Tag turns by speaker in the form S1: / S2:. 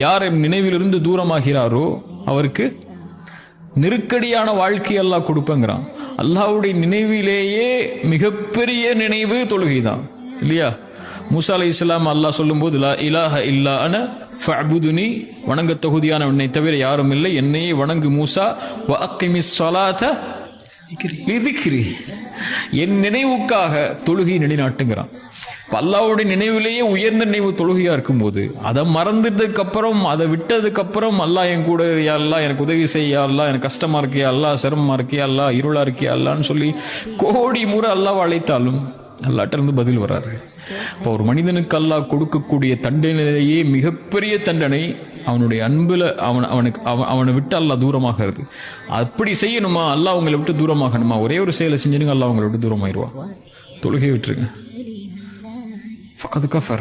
S1: யார் நினைவிலிருந்து தூரமாகிறாரோ அவருக்கு நெருக்கடியான வாழ்க்கை அல்லாஹ் கொடுப்பங்கிறான். அல்லாஹ்வுடைய நினைவிலேயே மிகப்பெரிய நினைவு தொழுகைதான் இல்லையா? மூசா அலைஹிஸ்ஸலாம் அல்லாஹ் சொல்லும்போது லா இலாஹ இல்லா அன ஃபஅபுதுனி, வணங்க தகுதியான உன்னை தவிர யாரும் இல்லை, என்னையே வணங்கு மூசா, வ அக்கிமிஸ் ஸலாத லிதிக்ரி, என் நினைவுக்காக தொழுகை நிலைநாட்டுங்கிறான். அல்லாஹ்வுடைய நினைவிலேயே உயர்ந்த நினைவு தொழுகையா இருக்கும்போது அதை மறந்துட்டதுக்கு அப்புறம், அதை விட்டதுக்கு அப்புறம் அல்லாஹ் என் கூட யா அல்லாஹ் எனக்கு உதவி செய்யா அல்லாஹ், எனக்கு கஷ்டமா இருக்கியா அல்லாஹ், சிரமமா இருக்கியா அல்லாஹ், இருளா இருக்கியா அல்லான்னு சொல்லி கோடி முறை அல்லாஹ் அழைத்தாலும் அல்லாஹ்ட்ட இருந்து பதில் வராது. இப்போ ஒரு மனிதனுக்கு அல்லாஹ் கொடுக்கக்கூடிய தண்டனையிலேயே மிகப்பெரிய தண்டனை அவனுடைய அன்புல அவனை விட்டு அல்லாஹ் தூரமாகிறது. அப்படி செய்யணுமா, அல்லாஹ் உங்களை விட்டு தூரமாகணுமா, ஒரே ஒரு செயலை செஞ்சுருங்க, அல்லாஹ் உங்களை விட்டு தூரமாயிருவா. தொழுகை விட்டுருங்க. فقد كفر.